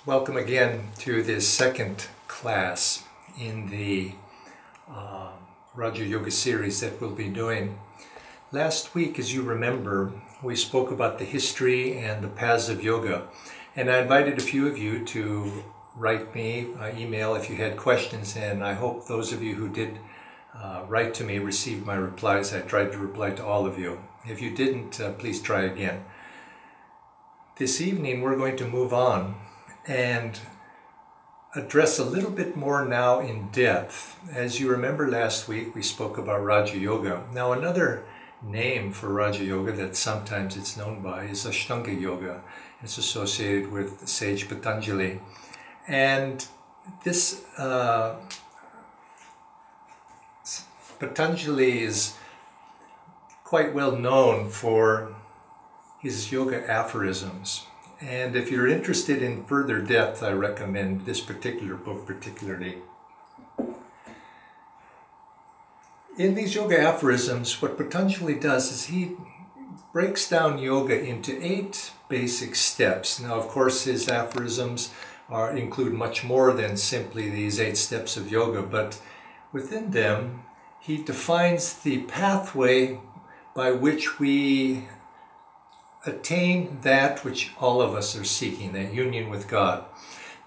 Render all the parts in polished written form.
Welcome again to this second class in the Raja Yoga series that we'll be doing. Last week, as you remember, we spoke about the history and the paths of yoga, and I invited a few of you to write me email if you had questions, and I hope those of you who did write to me received my replies. I tried to reply to all of you. If you didn't, please try again. This evening we're going to move on and address a little bit more now in depth. As you remember, last week we spoke about Raja Yoga. Now, another name for Raja Yoga that sometimes it's known by is Ashtanga Yoga. It's associated with sage Patanjali. And this Patanjali is quite well known for his yoga aphorisms. And if you're interested in further depth, I recommend this particular book particularly. In these yoga aphorisms, what Patanjali does is he breaks down yoga into 8 basic steps. Now, of course, his aphorisms include much more than simply these 8 steps of yoga, but within them, he defines the pathway by which we attain that which all of us are seeking, that union with God.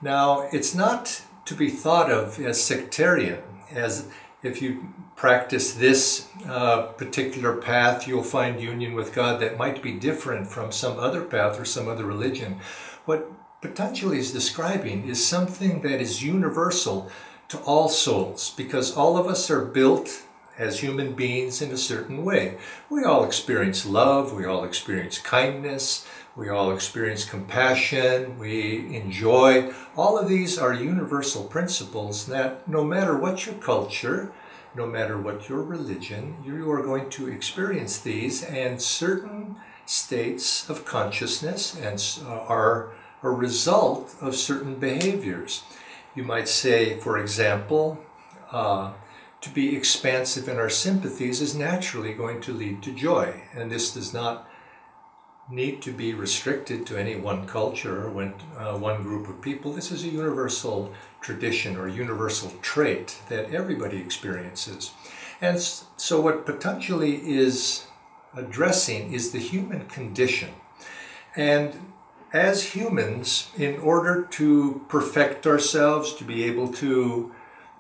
Now, it's not to be thought of as sectarian, as if you practice this particular path, you'll find union with God that might be different from some other path or some other religion. What Patanjali is describing is something that is universal to all souls, because all of us are built as human beings in a certain way. We all experience love, we all experience kindness, we all experience compassion, we enjoy. All of these are universal principles that no matter what your culture, no matter what your religion, you are going to experience these, and certain states of consciousness are a result of certain behaviors. You might say, for example, to be expansive in our sympathies is naturally going to lead to joy. And this does not need to be restricted to any one culture or one group of people. This is a universal tradition or universal trait that everybody experiences. And so what Patanjali is addressing is the human condition. And as humans, in order to perfect ourselves, to be able to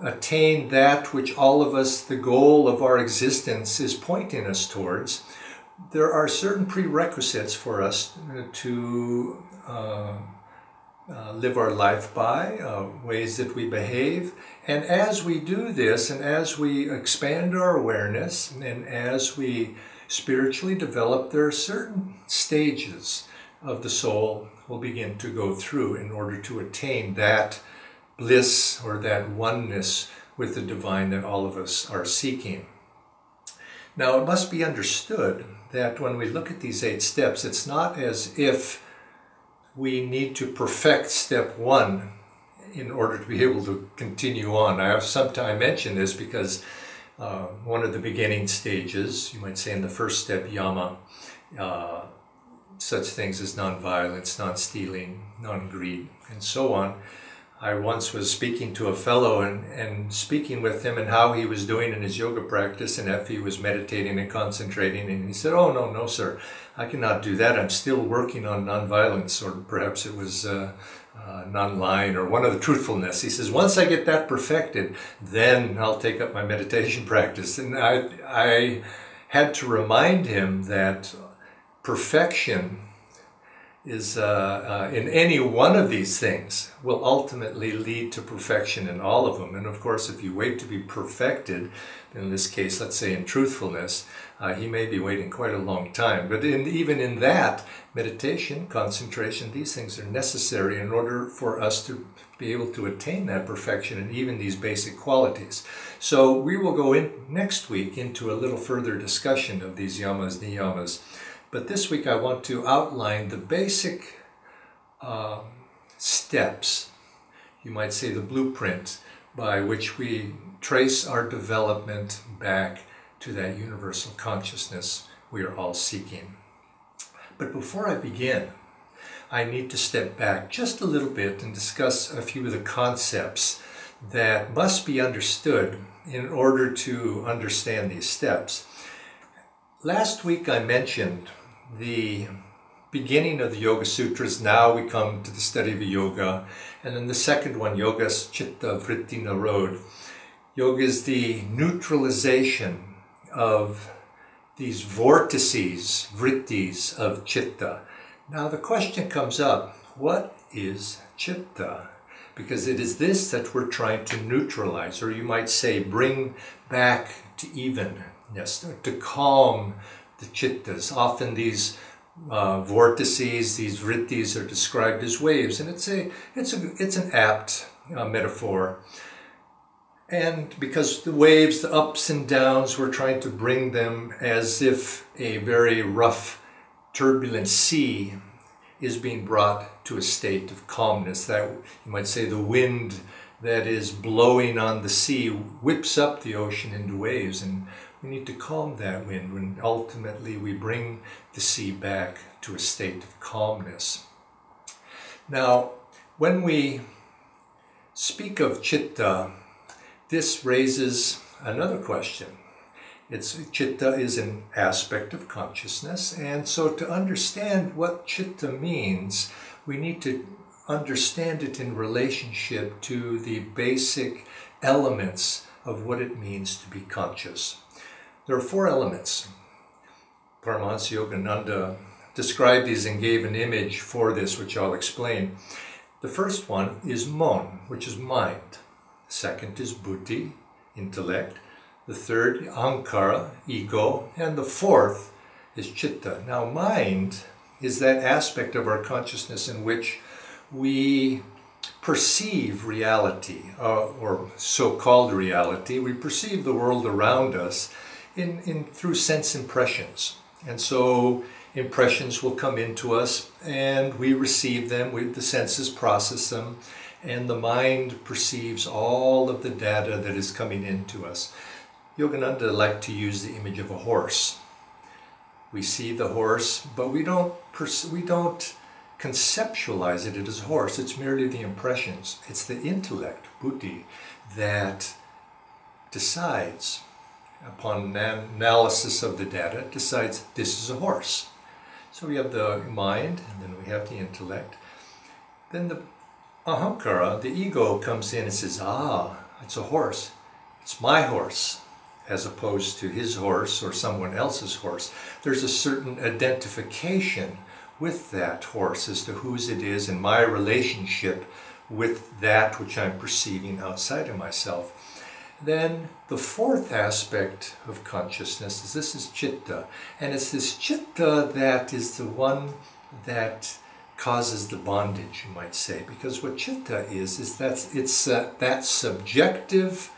attain that which all of us, the goal of our existence is pointing us towards, there are certain prerequisites for us to live our life by, ways that we behave. And as we do this, and as we expand our awareness, and as we spiritually develop, there are certain stages of the soul will begin to go through in order to attain that bliss or that oneness with the divine that all of us are seeking. Now, it must be understood that when we look at these 8 steps, it's not as if we need to perfect step 1 in order to be able to continue on. I mention this because one of the beginning stages, you might say in the first step, Yama, such things as non-violence, non-stealing, non-greed, and so on. I once was speaking to a fellow and speaking with him and how he was doing in his yoga practice, and if he was meditating and concentrating, and he said, "Oh, no, sir, I cannot do that. I'm still working on nonviolence," or perhaps it was non-lying, or one of the truthfulness. He says, "Once I get that perfected, then I'll take up my meditation practice." And I had to remind him that perfection is in any one of these things will ultimately lead to perfection in all of them. And of course, if you wait to be perfected, in this case, let's say in truthfulness, he may be waiting quite a long time. But even in that, meditation, concentration, these things are necessary in order for us to be able to attain that perfection and even these basic qualities. So we will go in next week into a little further discussion of these Yamas and Niyamas. But this week I want to outline the basic steps, you might say the blueprint, by which we trace our development back to that universal consciousness we are all seeking. But before I begin, I need to step back just a little bit and discuss a few of the concepts that must be understood in order to understand these steps. Last week I mentioned the beginning of the Yoga Sutras. Now we come to the study of yoga. And then the second one, Yoga's Chitta Vritti Narod. Yoga is the neutralization of these vortices, vrittis of Chitta. Now the question comes up, what is Chitta? Because it is this that we're trying to neutralize, or you might say bring back to evenness, to calm the Chittas. Often these vortices, these vrittis, are described as waves, and it's an apt metaphor. And because the waves, the ups and downs, we're trying to bring them as if a very rough, turbulent sea is being brought to a state of calmness. That, you might say, the wind that is blowing on the sea whips up the ocean into waves, and we need to calm that wind when ultimately we bring the sea back to a state of calmness. Now, when we speak of Chitta, this raises another question. Chitta is an aspect of consciousness, and so to understand what Chitta means, we need to understand it in relationship to the basic elements of what it means to be conscious. There are 4 elements. Paramahansa Yogananda described these and gave an image for this, which I'll explain. The first one is mon, which is mind. The second is buddhi, intellect. The third, ahankara, ego. And the fourth is chitta. Now, mind is that aspect of our consciousness in which we perceive reality, or so-called reality. We perceive the world around us through sense impressions. And so impressions will come into us and we receive them, the senses process them, and the mind perceives all of the data that is coming into us. Yogananda liked to use the image of a horse. We see the horse, but we don't conceptualize it as a horse. It's merely the impressions. It's the intellect, buddhi, that decides, upon analysis of the data, decides this is a horse. So we have the mind, and then we have the intellect. Then the ahankara, the ego, comes in and says, it's a horse. It's my horse, as opposed to his horse or someone else's horse. There's a certain identification with that horse as to whose it is and my relationship with that which I'm perceiving outside of myself. Then the fourth aspect of consciousness is this is chitta. And it's this chitta that is the one that causes the bondage, you might say. Because what chitta is that subjective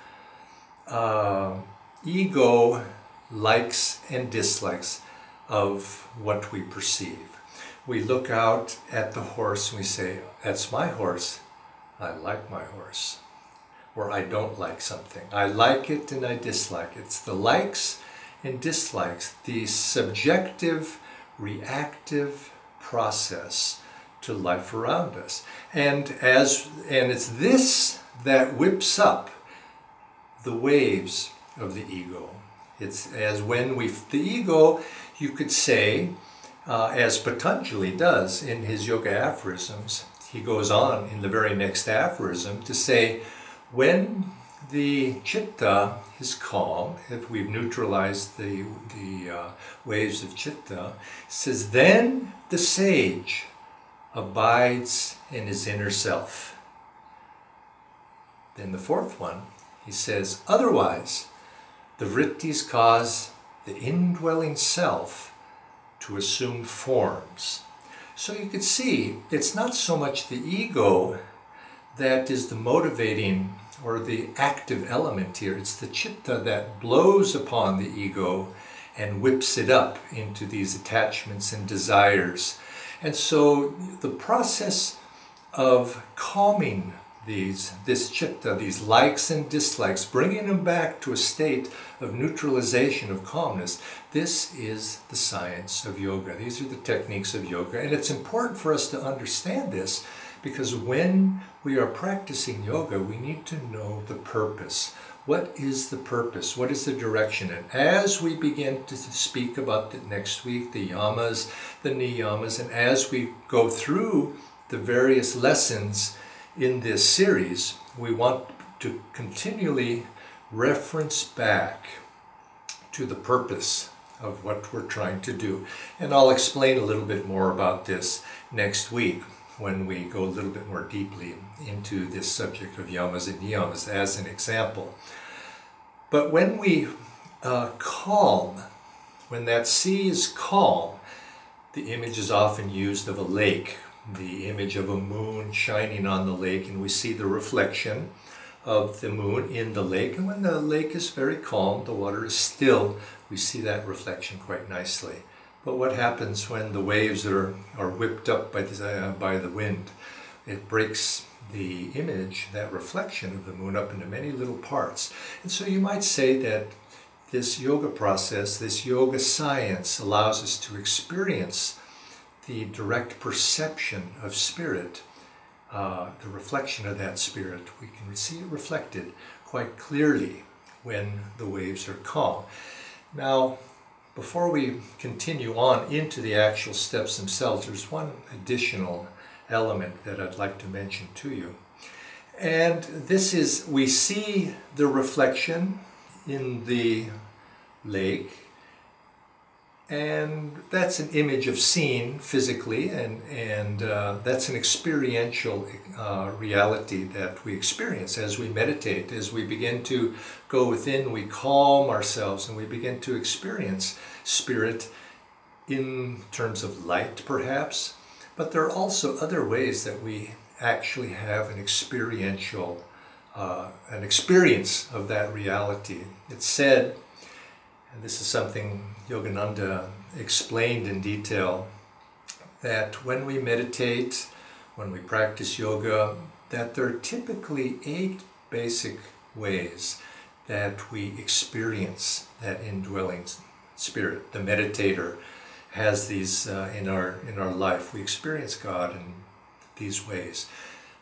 ego likes and dislikes of what we perceive. We look out at the horse and we say, that's my horse, I like my horse. Or I don't like something. I like it and I dislike it. It's the likes and dislikes, the subjective, reactive process to life around us. And it's this that whips up the waves of the ego. It's as when the ego, you could say, as Patanjali does in his yoga aphorisms, he goes on in the very next aphorism to say, when the chitta is calm, if we've neutralized the waves of chitta, it says, then the sage abides in his inner self. Then the fourth one, he says, otherwise, the vrittis cause the indwelling self to assume forms. So you could see, it's not so much the ego that is the motivating or the active element here. It's the chitta that blows upon the ego and whips it up into these attachments and desires. And so the process of calming this chitta, these likes and dislikes, bringing them back to a state of neutralization, of calmness. This is the science of yoga. These are the techniques of yoga. And it's important for us to understand this, because when we are practicing yoga, we need to know the purpose. What is the purpose? What is the direction? And as we begin to speak about the next week, the yamas, the niyamas, and as we go through the various lessons in this series, we want to continually reference back to the purpose of what we're trying to do. And I'll explain a little bit more about this next week when we go a little bit more deeply into this subject of yamas and niyamas as an example. But when we calm, when that sea is calm, the image is often used of a lake, the image of a moon shining on the lake, and we see the reflection of the moon in the lake. And when the lake is very calm, the water is still, we see that reflection quite nicely. But what happens when the waves are whipped up by the wind? It breaks the image, that reflection of the moon, up into many little parts. And so you might say that this yoga process, this yoga science, allows us to experience the direct perception of spirit, the reflection of that spirit. We can see it reflected quite clearly when the waves are calm. Now, before we continue on into the actual steps themselves, there's one additional element that I'd like to mention to you. And this is, we see the reflection in the lake, and that's an image of seeing physically, and that's an experiential reality that we experience as we meditate. As we begin to go within, we calm ourselves and we begin to experience spirit in terms of light, perhaps. But there are also other ways that we actually have an experiential, an experience of that reality. It's said, and this is something Yogananda explained in detail, that when we meditate, when we practice yoga, that there are typically 8 basic ways that we experience that indwelling spirit. The meditator has these in our life. We experience God in these ways.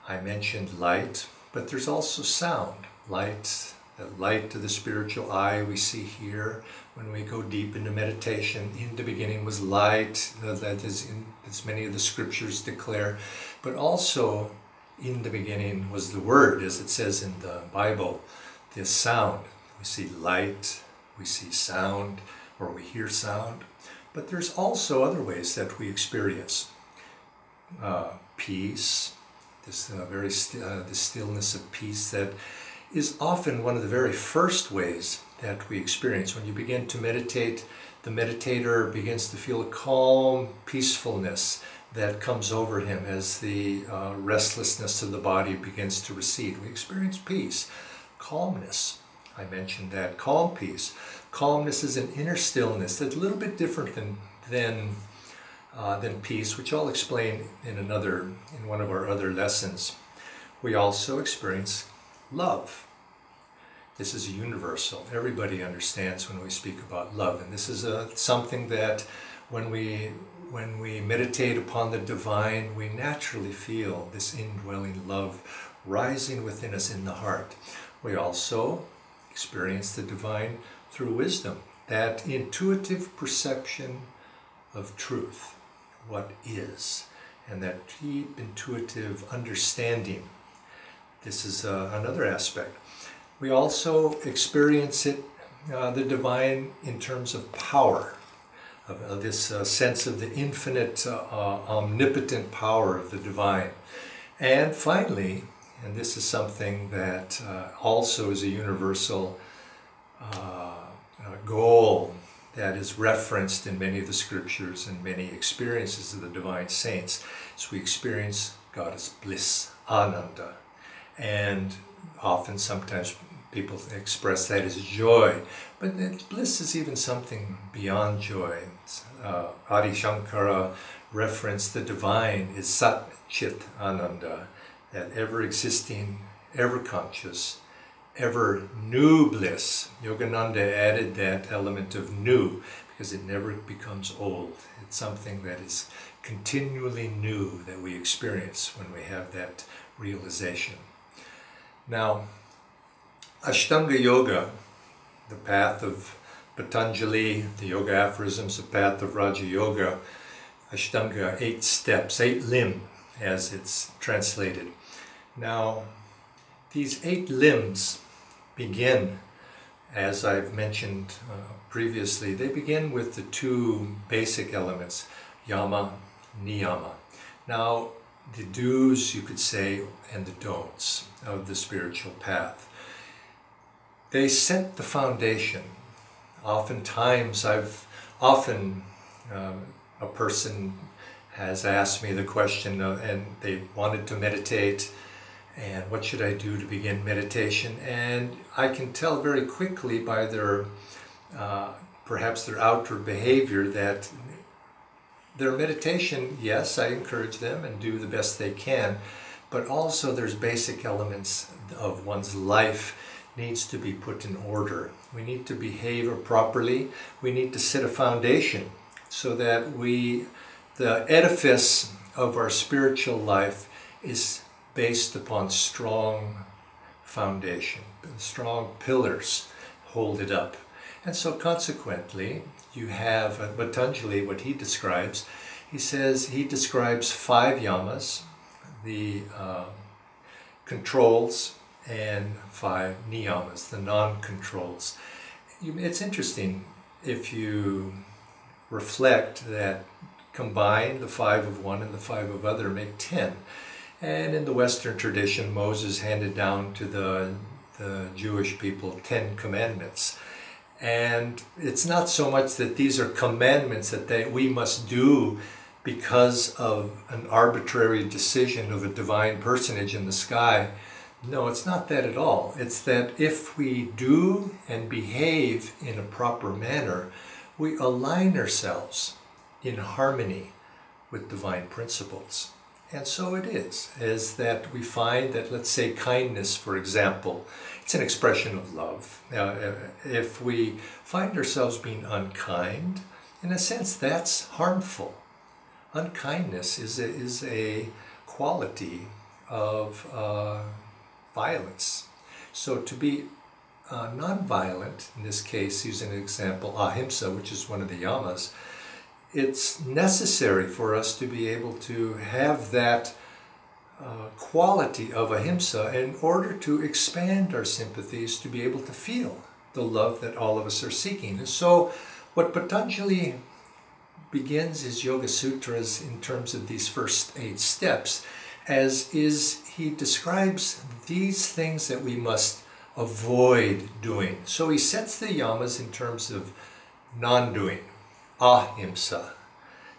I mentioned light, but there's also sound. Light, the light to the spiritual eye we see here when we go deep into meditation. In the beginning was light, that is as many of the scriptures declare, but also in the beginning was the Word, as it says in the Bible. This sound, we see light, we see sound, or we hear sound. But there's also other ways that we experience peace, this the stillness of peace that is often one of the very first ways that we experience. When you begin to meditate, the meditator begins to feel a calm peacefulness that comes over him as the restlessness of the body begins to recede. We experience peace, calmness. I mentioned that, calm peace. Calmness is an inner stillness that's a little bit different than peace, which I'll explain in one of our other lessons. We also experience love. This is universal. Everybody understands when we speak about love, and this is something that when we meditate upon the divine, we naturally feel this indwelling love rising within us in the heart. We also experience the divine through wisdom, that intuitive perception of truth, what is, and that deep intuitive understanding. This is another aspect. We also experience it, the divine, in terms of power, of this sense of the infinite, omnipotent power of the divine. And finally, and this is something that also is a universal goal that is referenced in many of the scriptures and many experiences of the divine saints, is we experience God as bliss, ananda. And often, sometimes people express that as joy, but bliss is even something beyond joy. Adi Shankara referenced the divine as Sat Chit Ananda, that ever-existing, ever-conscious, ever-new bliss. Yogananda added that element of new because it never becomes old. It's something that is continually new that we experience when we have that realization. Now, Ashtanga Yoga, the path of Patanjali, the yoga aphorisms, the path of Raja Yoga, Ashtanga, 8 steps, 8 limb, as it's translated. Now, these 8 limbs begin, as I've mentioned previously, they begin with the 2 basic elements, Yama, Niyama. Now, the do's, you could say, and the don'ts of the spiritual path. They set the foundation. Oftentimes, a person has asked me the question and they wanted to meditate, and what should I do to begin meditation? And I can tell very quickly by their, perhaps their outward behavior, that their meditation, yes, I encourage them and do the best they can, but also there's basic elements of one's life needs to be put in order. We need to behave properly. We need to set a foundation so that the edifice of our spiritual life is based upon strong foundation. Strong pillars hold it up. And so consequently, you have Patanjali, what he describes, he describes 5 yamas, the controls, and 5 niyamas, the non-controls. It's interesting if you reflect that combined the 5 of one and the 5 of other make 10. And in the Western tradition, Moses handed down to the Jewish people 10 commandments. And it's not so much that these are commandments that we must do because of an arbitrary decision of a divine personage in the sky. No, it's not that at all. It's that if we do and behave in a proper manner, we align ourselves in harmony with divine principles. And so it is that we find that, let's say, kindness, for example, it's an expression of love. If we find ourselves being unkind, in a sense, that's harmful. Unkindness is a quality of violence. So to be non-violent, in this case, using an example, ahimsa, which is one of the yamas, it's necessary for us to be able to have that quality of ahimsa in order to expand our sympathies, to be able to feel the love that all of us are seeking. And so what Patanjali begins his Yoga Sutras in terms of these first 8 steps, he describes these things that we must avoid doing. So he sets the yamas in terms of non-doing, ahimsa,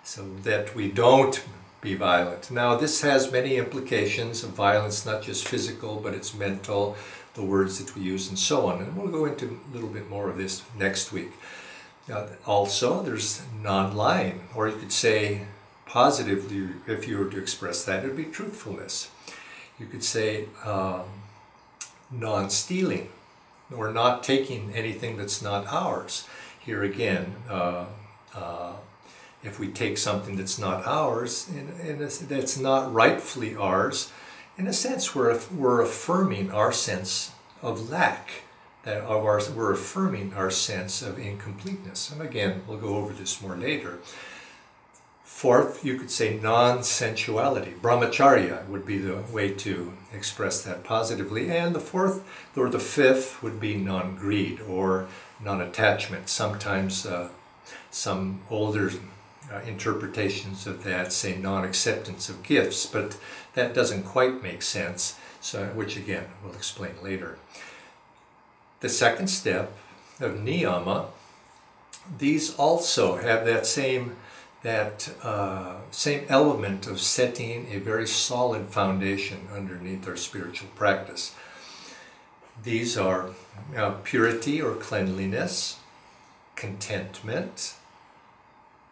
so that we don't be violent. Now this has many implications of violence, not just physical, but it's mental, the words that we use and so on. And we'll go into a little bit more of this next week. Also, there's non-lying, or you could say positively, if you were to express that, it would be truthfulness. You could say non-stealing, or not taking anything that's not ours. Here again, if we take something that's not ours, that's not rightfully ours, in a sense we're affirming our sense of lack, we're affirming our sense of incompleteness. And again, we'll go over this more later. Fourth, you could say non-sensuality. Brahmacharya would be the way to express that positively. And the fifth would be non-greed or non-attachment. Sometimes some older interpretations of that say non-acceptance of gifts, but that doesn't quite make sense, which again we'll explain later. The second step of niyama, these also have that same element of setting a very solid foundation underneath our spiritual practice. These are purity or cleanliness, contentment,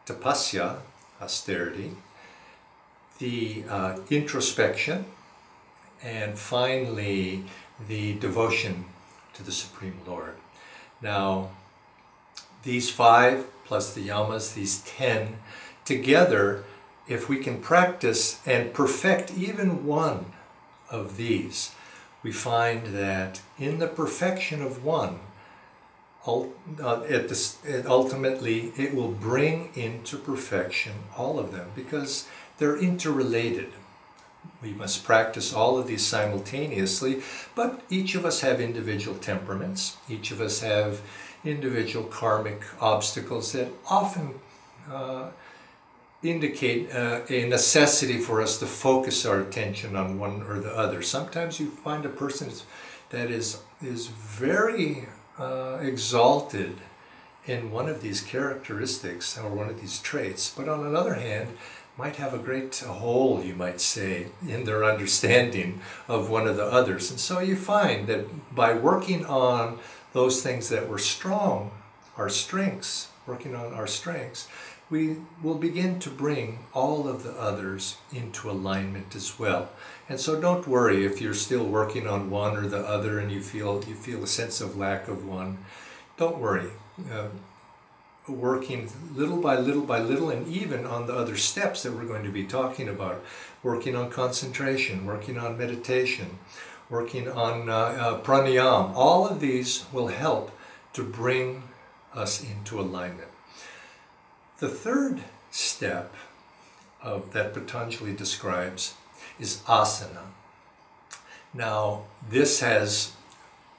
tapasya, austerity, the introspection, and finally the devotion to the Supreme Lord. Now, these 5 plus the yamas, these 10, together, if we can practice and perfect even one of these, we find that in the perfection of one, ultimately it will bring into perfection all of them, because they're interrelated. We must practice all of these simultaneously, but each of us have individual temperaments. Each of us have individual karmic obstacles that often indicate a necessity for us to focus our attention on one or the other. Sometimes you find a person that is very exalted in one of these characteristics or one of these traits, but on the other hand might have a great hole, you might say, in their understanding of one of the others. And so you find that by working on those things that were strong, our strengths, working on our strengths, we will begin to bring all of the others into alignment as well. And so don't worry if you're still working on one or the other and you feel a sense of lack of one. Don't worry. Working little by little, and even on the other steps that we're going to be talking about, working on concentration, working on meditation, working on pranayama, all of these will help to bring us into alignment. The third step that Patanjali describes is asana. Now, this has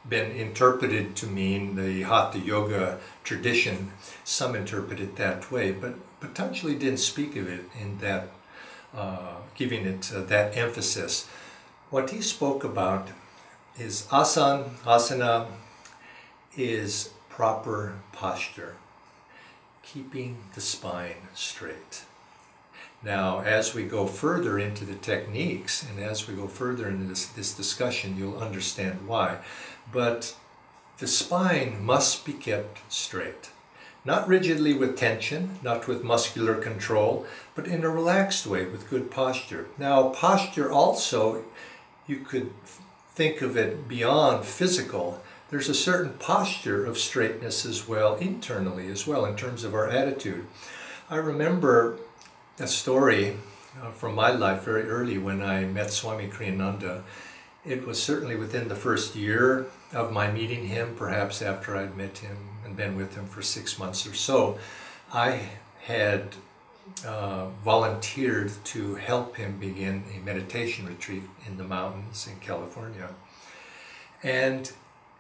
been interpreted to mean the Hatha Yoga tradition. Some interpret it that way, but Patanjali didn't speak of it in that, giving it that emphasis. What he spoke about is asana is proper posture, keeping the spine straight. Now, as we go further into the techniques and as we go further into this discussion, you'll understand why. But the spine must be kept straight. Not rigidly with tension, not with muscular control, but in a relaxed way with good posture. Now, posture also, you could think of it beyond physical. There's a certain posture of straightness as well, internally as well, in terms of our attitude. I remember a story from my life very early when I met Swami Kriyananda. It was certainly within the first year of my meeting him, perhaps after I'd met him and been with him for 6 months or so. I had volunteered to help him begin a meditation retreat in the mountains in California. And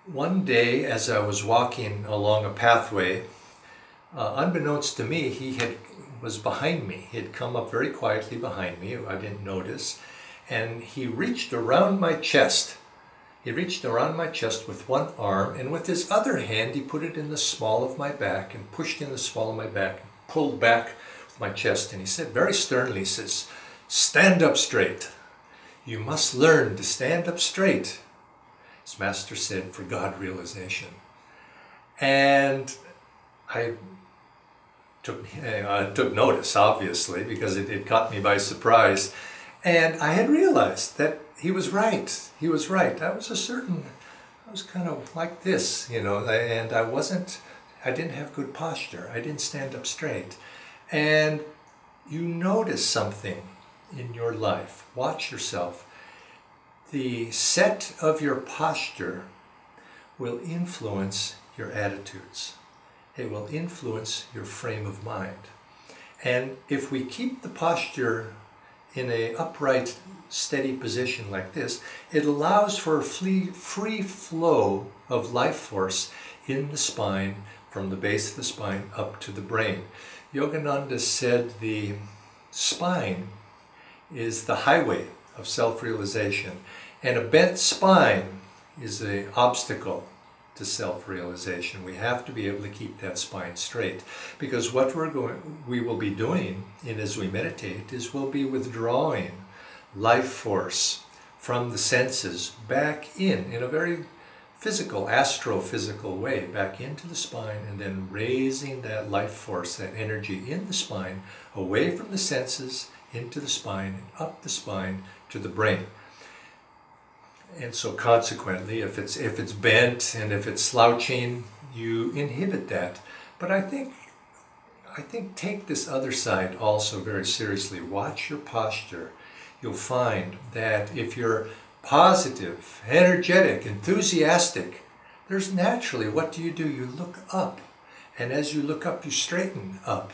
one day, as I was walking along a pathway, unbeknownst to me, he was behind me. He had come up very quietly behind me. I didn't notice. And he reached around my chest. He reached around my chest with one arm, and with his other hand he put it in the small of my back and pushed in the small of my back and pulled back my chest. And he said very sternly, he says, "Stand up straight. You must learn to stand up straight." His master said, "For God realization." And I took notice, obviously, because it caught me by surprise. And I had realized that he was right. He was right. I was kind of like this, you know, and I didn't have good posture. I didn't stand up straight. And you notice something in your life. Watch yourself. The set of your posture will influence your attitudes. It will influence your frame of mind. And if we keep the posture in an upright, steady position like this, it allows for a free flow of life force in the spine, from the base of the spine up to the brain. Yogananda said the spine is the highway of self-realization, and a bent spine is an obstacle to self-realization. We have to be able to keep that spine straight, because what we will be doing as we meditate is we'll be withdrawing life force from the senses back in a very physical, astrophysical way, back into the spine, and then raising that life force, that energy in the spine, away from the senses, into the spine, and up the spine to the brain. And so consequently, if it's bent and if it's slouching, you inhibit that. But I think take this other side also very seriously. Watch your posture. You'll find that if you're positive, energetic, enthusiastic, there's naturally, what do? You look up. And as you look up, you straighten up.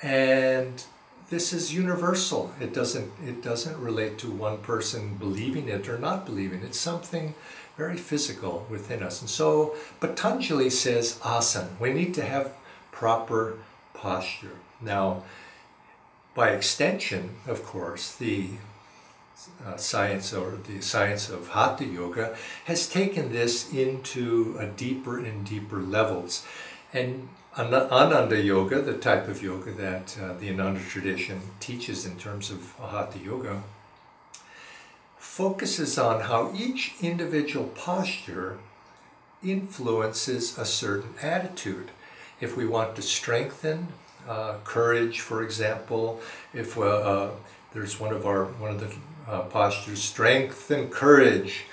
And this is universal. It doesn't relate to one person believing it or not believing it. It's something very physical within us. And so Patanjali says asana. We need to have proper posture. Now, by extension, of course, the science of Hatha Yoga has taken this into a deeper and deeper levels. And Ananda Yoga, the type of yoga that the Ananda tradition teaches in terms of Hatha Yoga, focuses on how each individual posture influences a certain attitude. If we want to strengthen courage, for example, if there's one of the postures, strengthen courage,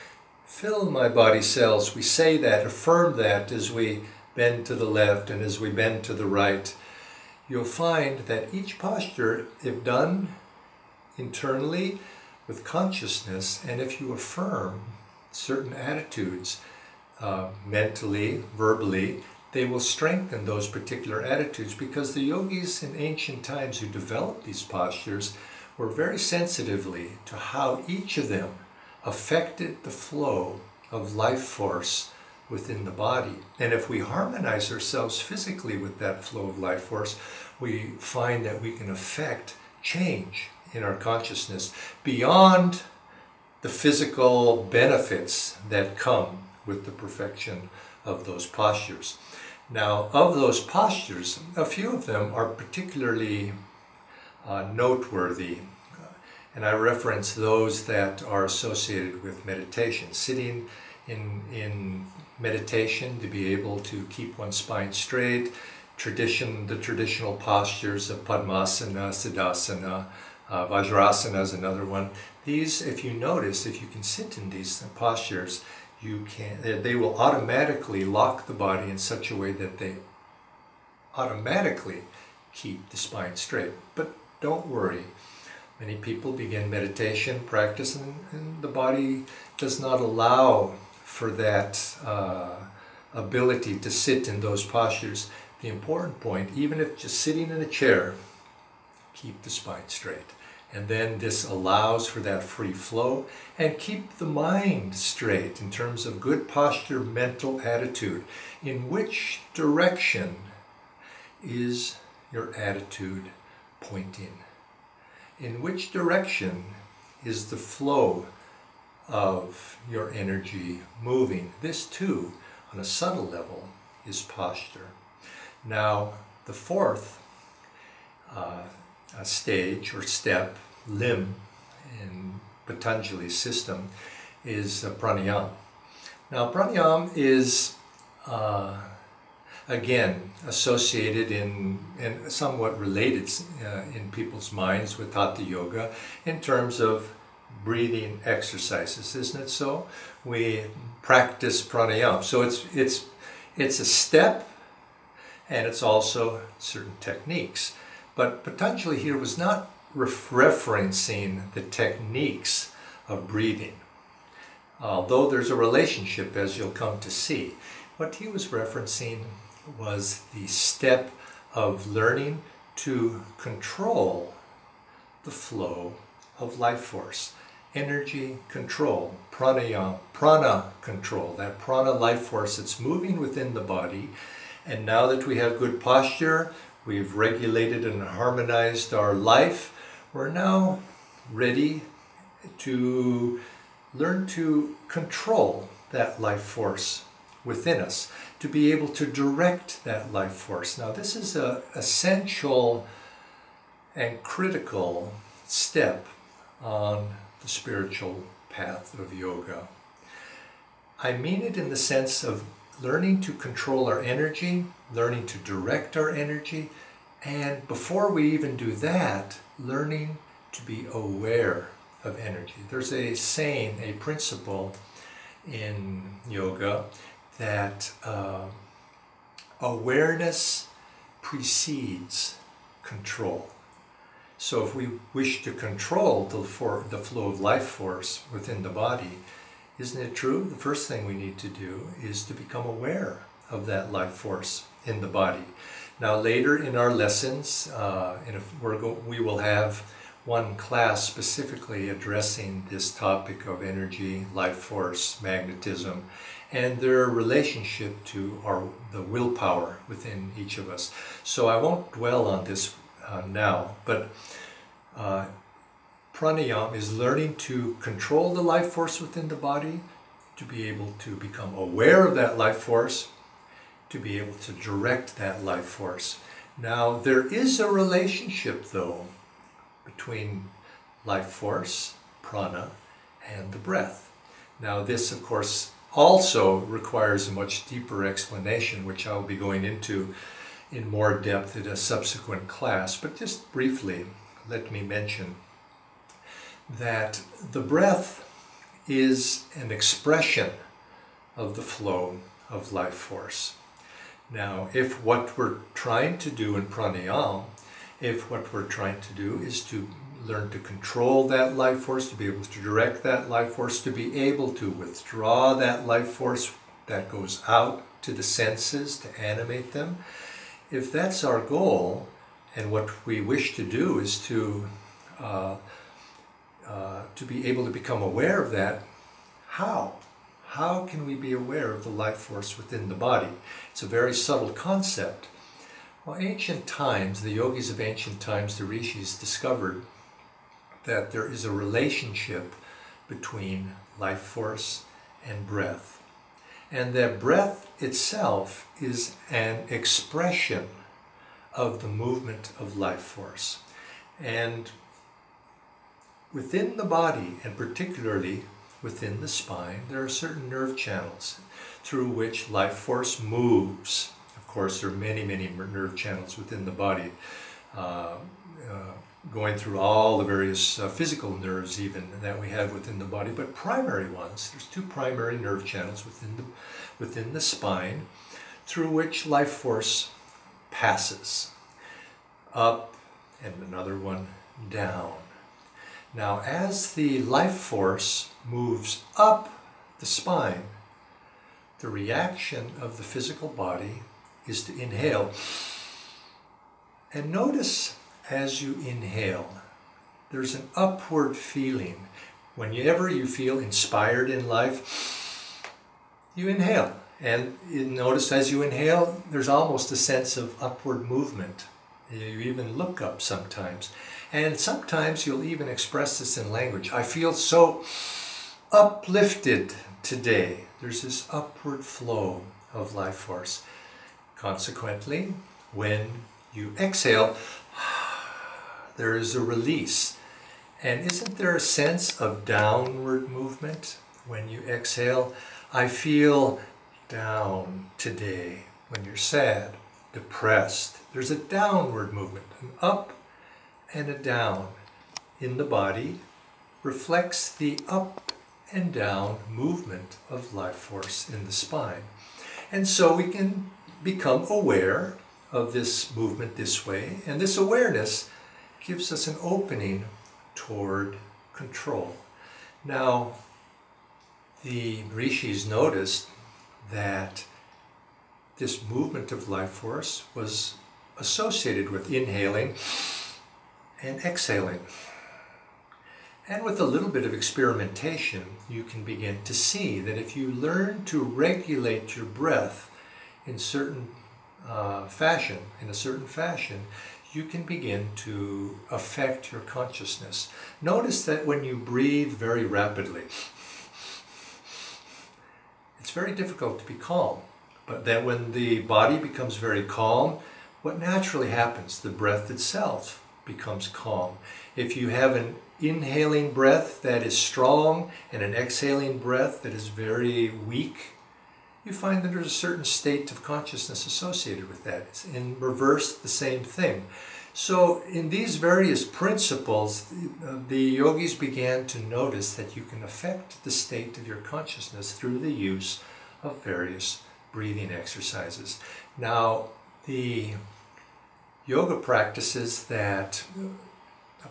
fill my body cells. We say that, affirm that as we bend to the left and as we bend to the right. You'll find that each posture, if done internally with consciousness, and if you affirm certain attitudes mentally, verbally, they will strengthen those particular attitudes, because the yogis in ancient times who developed these postures were very sensitively to how each of them affected the flow of life force within the body. And if we harmonize ourselves physically with that flow of life force, we find that we can affect change in our consciousness beyond the physical benefits that come with the perfection of those postures. Now, of those postures, a few of them are particularly noteworthy, and I reference those that are associated with meditation. Sitting in meditation to be able to keep one's spine straight, the traditional postures of Padmasana, Siddhasana, Vajrasana is another one. These, if you notice, if you can sit in these postures, they will automatically lock the body in such a way that they automatically keep the spine straight. But don't worry. Many people begin meditation practice and the body does not allow for that ability to sit in those postures. The important point, even if just sitting in a chair, keep the spine straight. And then this allows for that free flow, and keep the mind straight in terms of good posture, mental attitude. In which direction is your attitude pointing? In which direction is the flow of your energy moving? This too, on a subtle level, is posture. Now, the fourth stage or step, limb in Patanjali's system, is pranayama. Now, pranayama is again associated and somewhat related in people's minds with Hatha Yoga in terms of breathing exercises, isn't it so? We practice pranayama. So it's a step, and it's also certain techniques. But Patanjali here was not referencing the techniques of breathing, although there's a relationship, as you'll come to see. What he was referencing was the step of learning to control the flow of life force. Energy control, pranayama, prana control, that prana life force that's moving within the body. And now that we have good posture, we've regulated and harmonized our life, we're now ready to learn to control that life force within us, to be able to direct that life force. Now, this is an essential and critical step on the spiritual path of yoga. I mean it in the sense of learning to control our energy, learning to direct our energy, and before we even do that, learning to be aware of energy. There's a saying, a principle in yoga that awareness precedes control. So if we wish to control the flow of life force within the body, isn't it true? The first thing we need to do is to become aware of that life force in the body. Now later in our lessons, we will have one class specifically addressing this topic of energy, life force, magnetism, and their relationship to the willpower within each of us. So I won't dwell on this now, but Pranayama is learning to control the life force within the body, to be able to become aware of that life force, to be able to direct that life force. Now there is a relationship though between life force, prana, and the breath. Now this of course also requires a much deeper explanation, which I'll be going into in more depth in a subsequent class, but just briefly let me mention that the breath is an expression of the flow of life force. Now, if what we're trying to do in pranayama, if what we're trying to do is to learn to control that life force, to be able to direct that life force, to be able to withdraw that life force that goes out to the senses, to animate them, if that's our goal, and what we wish to do is to be able to become aware of that, how? How can we be aware of the life force within the body? It's a very subtle concept. Well, ancient times, the yogis of ancient times, the rishis, discovered that there is a relationship between life force and breath. And that breath itself is an expression of the movement of life force. And within the body, and particularly within the spine, there are certain nerve channels through which life force moves. Of course, there are many, many nerve channels within the body, going through all the various physical nerves even that we have within the body, but primary ones. There's two primary nerve channels within the spine through which life force passes, up and another one down. Now, as the life force moves up the spine, the reaction of the physical body is to inhale. And notice as you inhale, there's an upward feeling. Whenever you feel inspired in life, you inhale. And you notice as you inhale, there's almost a sense of upward movement. You even look up sometimes. And sometimes you'll even express this in language. I feel so uplifted today. There's this upward flow of life force. Consequently, when you exhale, there is a release. And isn't there a sense of downward movement when you exhale? I feel down today. When you're sad, depressed, there's a downward movement. An up and a down in the body reflects the up and down movement of life force in the spine. And so we can become aware of this movement this way, and this awareness gives us an opening toward control. Now, the rishis noticed that this movement of life force was associated with inhaling and exhaling. And with a little bit of experimentation, you can begin to see that if you learn to regulate your breath in a certain fashion, you can begin to affect your consciousness. Notice that when you breathe very rapidly, it's very difficult to be calm. But then when the body becomes very calm, what naturally happens? The breath itself becomes calm. If you have an inhaling breath that is strong and an exhaling breath that is very weak, you find that there's a certain state of consciousness associated with that. It's in reverse the same thing. So in these various principles, the yogis began to notice that you can affect the state of your consciousness through the use of various breathing exercises. Now, the yoga practices that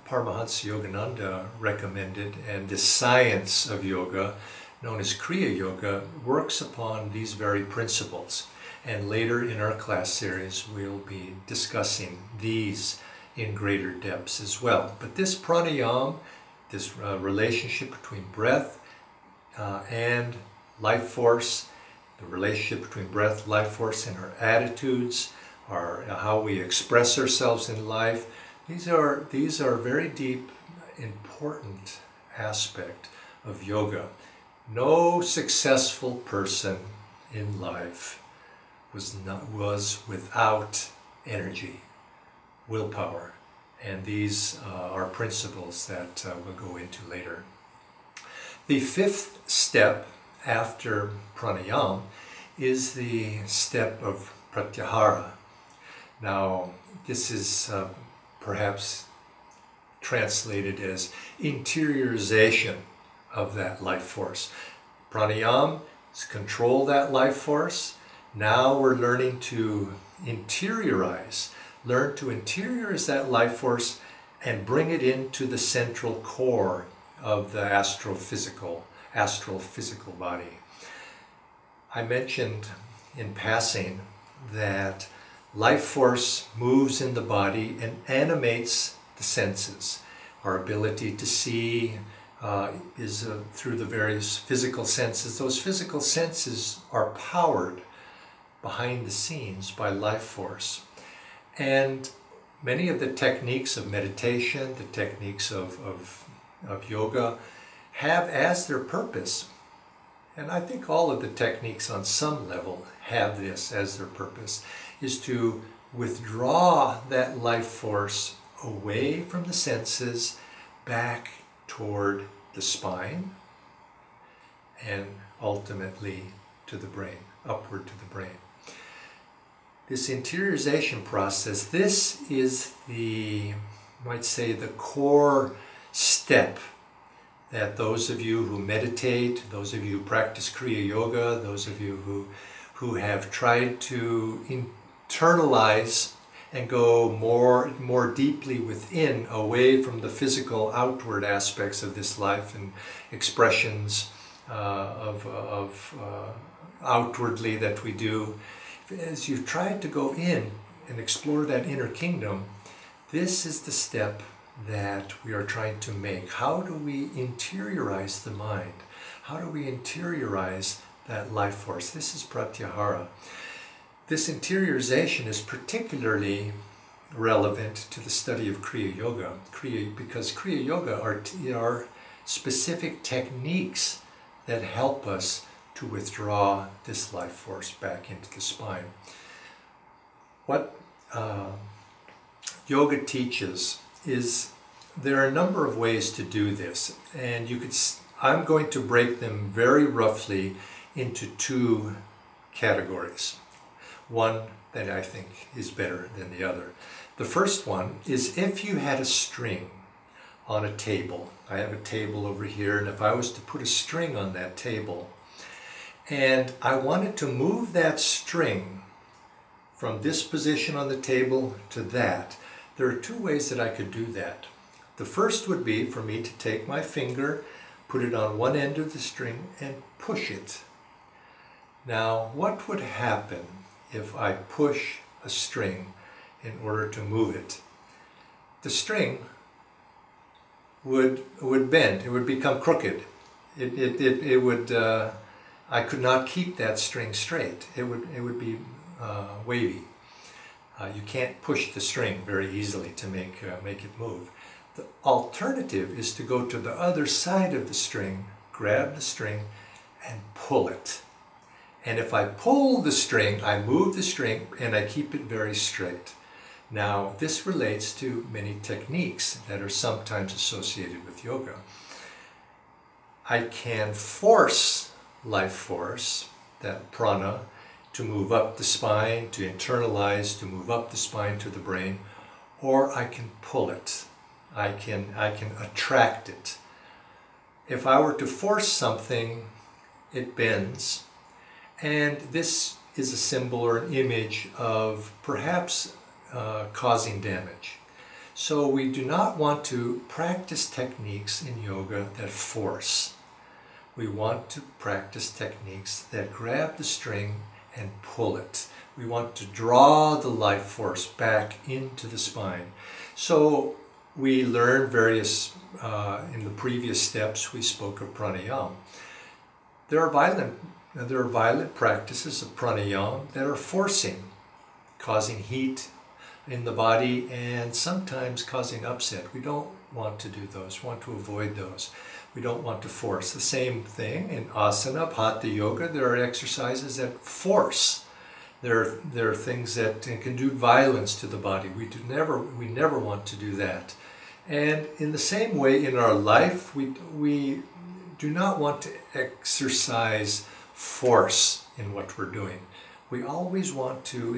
Paramahansa Yogananda recommended, and the science of yoga, known as Kriya Yoga, works upon these very principles. And later in our class series, we'll be discussing these in greater depths as well. But this pranayama, this relationship between breath and life force, the relationship between breath, life force, and our attitudes, how we express ourselves in life, these are very deep, important aspect of yoga. No successful person in life was without energy, willpower, and these are principles that we'll go into later. The fifth step after pranayama is the step of Pratyahara. Now, this is perhaps translated as interiorization of that life force. Pranayama is control that life force. Now we're learning to interiorize, learn to interiorize that life force and bring it into the central core of the astral physical body. I mentioned in passing that life force moves in the body and animates the senses. Our ability to see is through the various physical senses. Those physical senses are powered behind the scenes by life force. And many of the techniques of meditation, the techniques of yoga, have as their purpose, and I think all of the techniques on some level have this as their purpose, is to withdraw that life force away from the senses, back toward the spine, and ultimately to the brain, upward to the brain. This interiorization process, this is the, you might say, the core step that those of you who meditate, those of you who practice Kriya Yoga, those of you who have tried to internalize and go more deeply within, away from the physical outward aspects of this life and expressions outwardly that we do. As you've tried to go in and explore that inner kingdom, this is the step that we are trying to make. How do we interiorize the mind? How do we interiorize that life force? This is Pratyahara. This interiorization is particularly relevant to the study of Kriya Yoga, because Kriya Yoga are specific techniques that help us to withdraw this life force back into the spine. What yoga teaches is there are a number of ways to do this, and I'm going to break them very roughly into two categories. One that I think is better than the other. The first one is if you had a string on a table. I have a table over here, and if I was to put a string on that table, and I wanted to move that string from this position on the table to that, there are two ways that I could do that. The first would be for me to take my finger, put it on one end of the string, and push it. Now, what would happen if I push a string in order to move it? The string would bend. It would become crooked. It would. I could not keep that string straight. It would be wavy. You can't push the string very easily to make it move. The alternative is to go to the other side of the string, grab the string, and pull it. And if I pull the string, I move the string and I keep it very straight. Now, this relates to many techniques that are sometimes associated with yoga. I can force life force, that prana, to move up the spine, to internalize, to move up the spine to the brain, or I can pull it. I can attract it. If I were to force something, it bends. And this is a symbol or an image of perhaps causing damage. So we do not want to practice techniques in yoga that force. We want to practice techniques that grab the string and pull it. We want to draw the life force back into the spine. So we learned various, in the previous steps we spoke of pranayama. There are violent practices of pranayama that are forcing, causing heat in the body and sometimes causing upset. We don't want to do those, we want to avoid those. We don't want to force. The same thing in asana, hatha yoga, there are exercises that force. There are things that can do violence to the body. We never want to do that. And in the same way in our life, we do not want to exercise force in what we're doing. We always want to,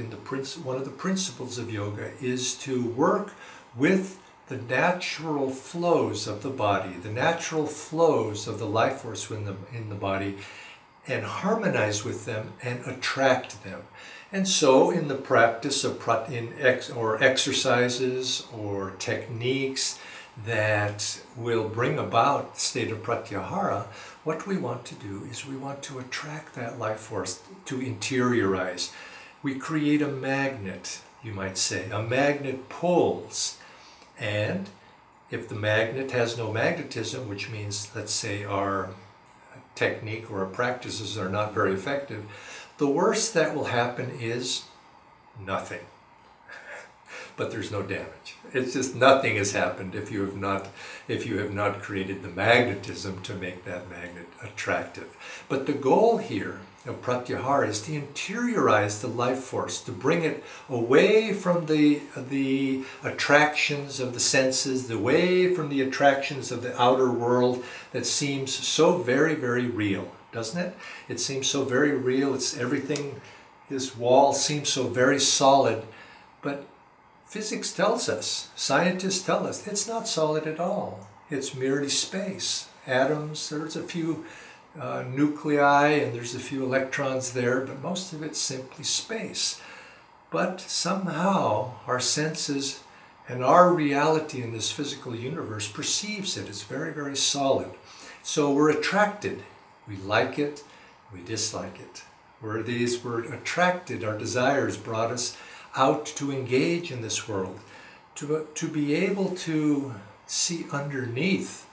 one of the principles of yoga is to work with the natural flows of the body, the natural flows of the life force in the body, and harmonize with them and attract them. And so in the practice of exercises or techniques that will bring about the state of Pratyahara, what we want to do is we want to attract that life force, to interiorize. We create a magnet, you might say. A magnet pulls. And if the magnet has no magnetism, which means, let's say, our technique or our practices are not very effective, the worst that will happen is nothing. But there's no damage. It's just nothing has happened if you have not created the magnetism to make that magnet attractive. But the goal here of Pratyahara is to interiorize the life force, to bring it away from the attractions of the senses, away from the attractions of the outer world that seems so very, very real, doesn't it? It seems so very real. It's everything, this wall seems so very solid, but physics tells us, scientists tell us, it's not solid at all. It's merely space. Atoms, there's a few nuclei and there's a few electrons there, but most of it's simply space. But somehow our senses and our reality in this physical universe perceives it as very, very solid. So we're attracted. We like it, we dislike it. We're attracted, our desires brought us out to engage in this world, to be able to see underneath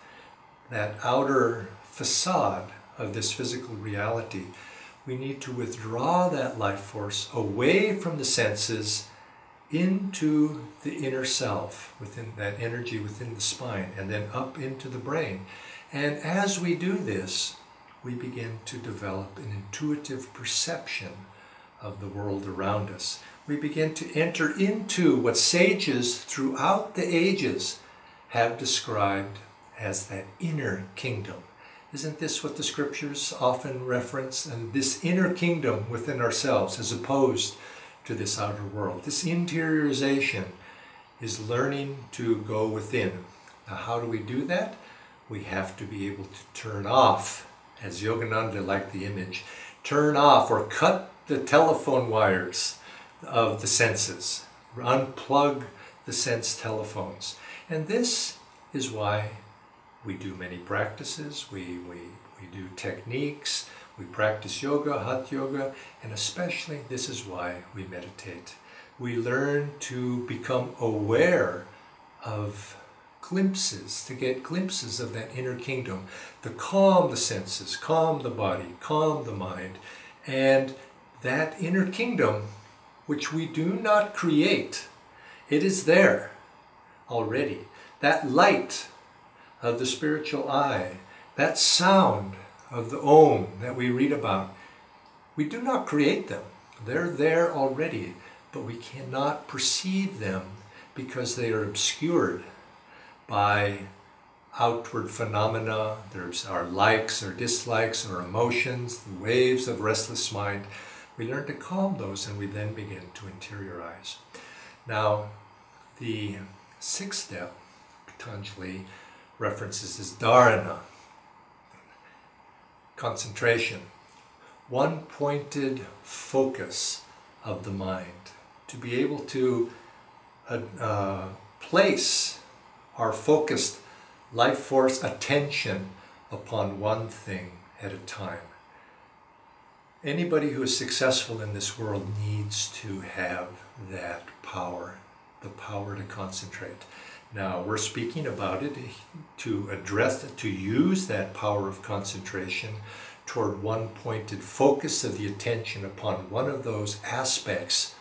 that outer facade of this physical reality. We need to withdraw that life force away from the senses into the inner self, within that energy within the spine, and then up into the brain. And as we do this, we begin to develop an intuitive perception of the world around us. We begin to enter into what sages throughout the ages have described as that inner kingdom. Isn't this what the scriptures often reference? And this inner kingdom within ourselves as opposed to this outer world. This interiorization is learning to go within. Now how do we do that? We have to be able to turn off, as Yogananda liked the image, turn off or cut the telephone wires of the senses, unplug the sense telephones. And this is why we do many practices, we do techniques, we practice yoga, hatha yoga, and especially this is why we meditate. We learn to become aware of glimpses, to get glimpses of that inner kingdom, to calm the senses, calm the body, calm the mind, and that inner kingdom which we do not create, it is there already. That light of the spiritual eye, that sound of the Om that we read about, we do not create them. They're there already, but we cannot perceive them because they are obscured by outward phenomena. There's our likes or dislikes or emotions, the waves of restless mind. We learn to calm those and we then begin to interiorize. Now, The sixth step, Patanjali references as dharana, concentration, one-pointed focus of the mind, to be able to place our focused life force attention upon one thing at a time. Anybody who is successful in this world needs to have that power, the power to concentrate. Now, we're speaking about it to address, to use that power of concentration toward one pointed focus of the attention upon one of those aspects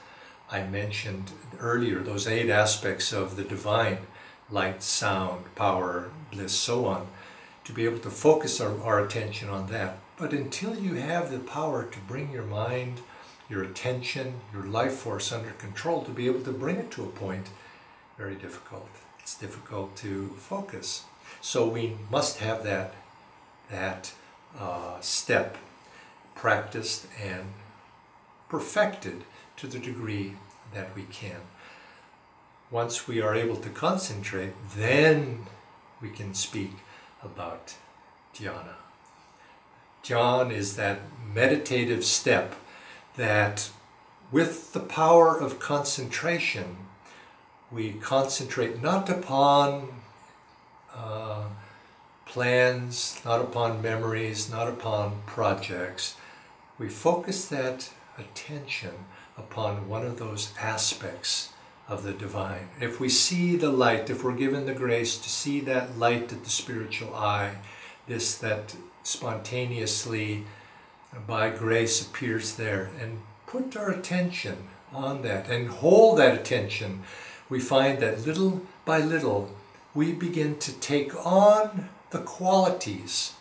I mentioned earlier, those 8 aspects of the divine, light, sound, power, bliss, so on, to be able to focus our attention on that. But until you have the power to bring your mind, your attention, your life force under control, to be able to bring it to a point, very difficult. It's difficult to focus. So we must have that step practiced and perfected to the degree that we can. Once we are able to concentrate, then we can speak about dhyana. Dhyan is that meditative step that, with the power of concentration, we concentrate not upon plans, not upon memories, not upon projects. We focus that attention upon one of those aspects of the divine. If we see the light, if we're given the grace to see that light at the spiritual eye, that spontaneously by grace appears there, and put our attention on that and hold that attention, we find that little by little we begin to take on the qualities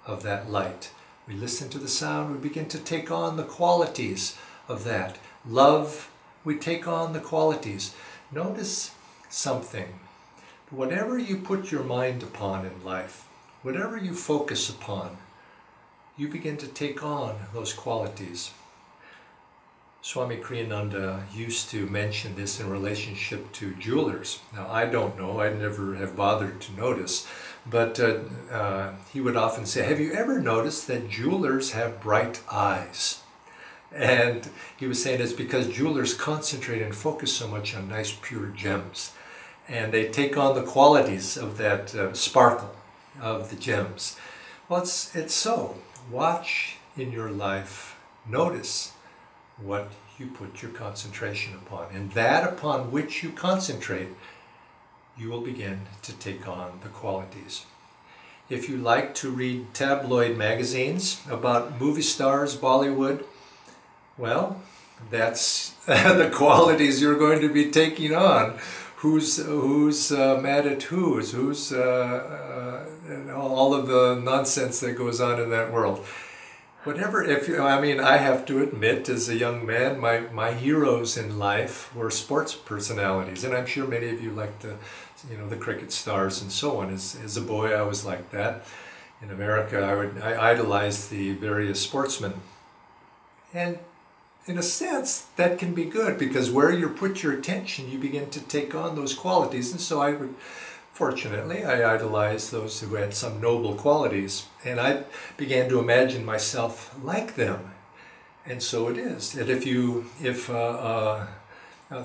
of that light. We listen to the sound, we begin to take on the qualities of that. Love, we take on the qualities. Notice something. Whatever you put your mind upon in life, whatever you focus upon, you begin to take on those qualities. Swami Kriyananda used to mention this in relationship to jewelers. Now, I don't know, I never have bothered to notice, but he would often say, have you ever noticed that jewelers have bright eyes? And he was saying it's because jewelers concentrate and focus so much on nice pure gems. And they take on the qualities of that sparkle of the gems. Well, it's so. Watch in your life, notice what you put your concentration upon. And that upon which you concentrate, you will begin to take on the qualities. If you like to read tabloid magazines about movie stars, Bollywood, well, that's the qualities you're going to be taking on. Who's mad at who's and all of the nonsense that goes on in that world. Whatever, I have to admit, as a young man, my heroes in life were sports personalities, and I'm sure many of you like the cricket stars and so on. As a boy, I was like that. In America, I idolized the various sportsmen, and in a sense, that can be good, because where you put your attention, you begin to take on those qualities. And so fortunately, I idolized those who had some noble qualities, and I began to imagine myself like them. And so it is that if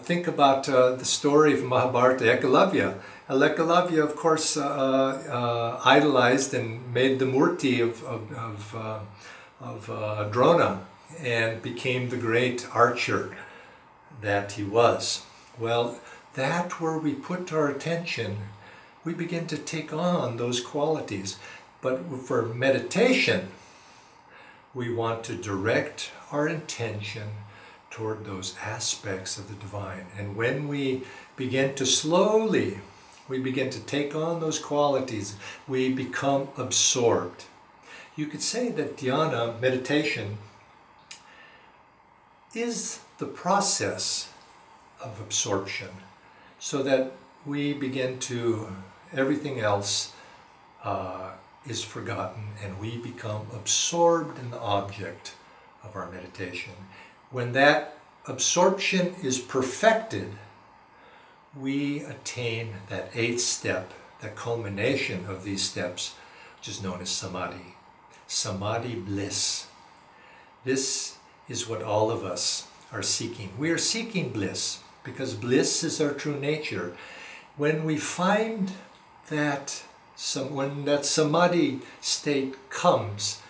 think about the story of Mahabharata, Ekalavya, of course, idolized and made the murti of Drona, and became the great archer that he was. Well, that where we put our attention, we begin to take on those qualities. But for meditation, we want to direct our intention toward those aspects of the divine. And when we begin to slowly, we begin to take on those qualities, we become absorbed. You could say that dhyana, meditation, is the process of absorption, so that we begin to, everything else is forgotten, and we become absorbed in the object of our meditation. When that absorption is perfected, we attain that 8th step, the culmination of these steps, which is known as Samadhi. Samadhi bliss. This is what all of us are seeking. We are seeking bliss because bliss is our true nature. When we find that, when that Samadhi state comes,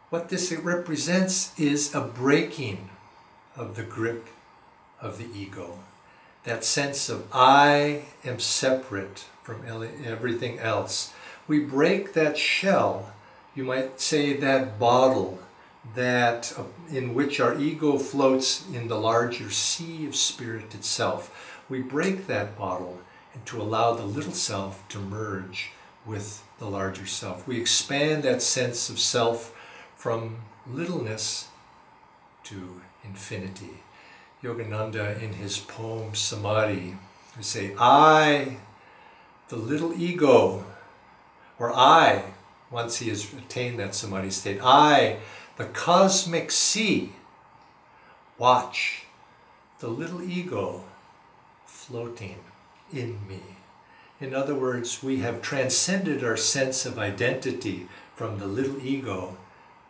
what this represents is a breaking of the grip of the ego. That sense of I am separate from everything else. We break that shell, you might say that bottle, that in which our ego floats in the larger sea of spirit itself. We break that bottle and to allow the little self to merge with the larger self. We expand that sense of self from littleness to infinity. Yogananda, in his poem Samadhi, would say, I, the little ego, or I, once he has attained that Samadhi state, I, the cosmic sea, watch the little ego floating in me. In other words, we have transcended our sense of identity from the little ego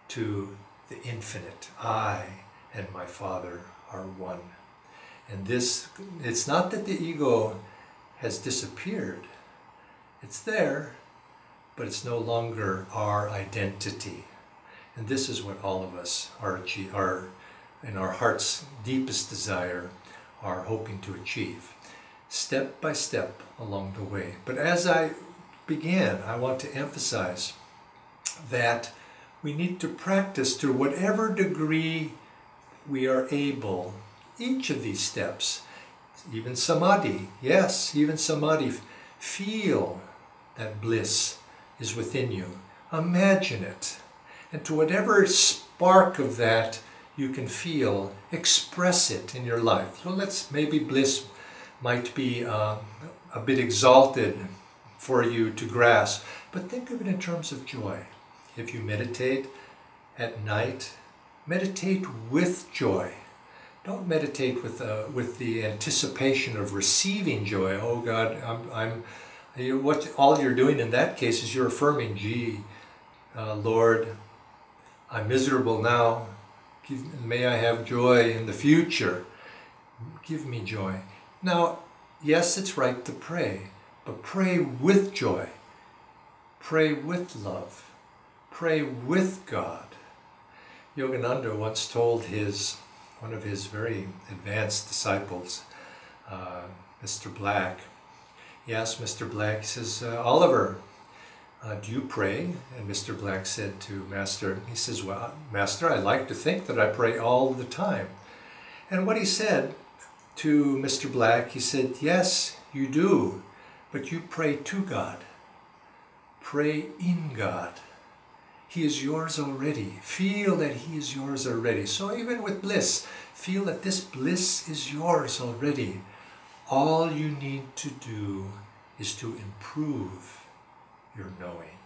to the infinite. I and my Father are one. And this, it's not that the ego has disappeared. It's there, but it's no longer our identity. And this is what all of us are in our heart's deepest desire, are hoping to achieve, step by step along the way. But as I began, I want to emphasize that we need to practice to whatever degree we are able, each of these steps, even Samadhi, yes, even Samadhi, feel that bliss is within you. Imagine it. And to whatever spark of that you can feel, express it in your life. So maybe bliss might be a bit exalted for you to grasp, but think of it in terms of joy. If you meditate at night, meditate with joy. Don't meditate with the anticipation of receiving joy. Oh God, what all you're doing in that case is you're affirming, gee, Lord, I'm miserable now. May I have joy in the future. Give me joy. Now, yes, it's right to pray, but pray with joy. Pray with love. Pray with God. Yogananda once told one of his very advanced disciples, Mr. Black, he asked Mr. Black, he says, Oliver, do you pray? And Mr. Black said to Master, he says, well, Master, I like to think that I pray all the time. And what he said to Mr. Black, he said, yes, you do, but you pray to God. Pray in God. He is yours already. Feel that He is yours already. So even with bliss, feel that this bliss is yours already. All you need to do is to improve your knowing.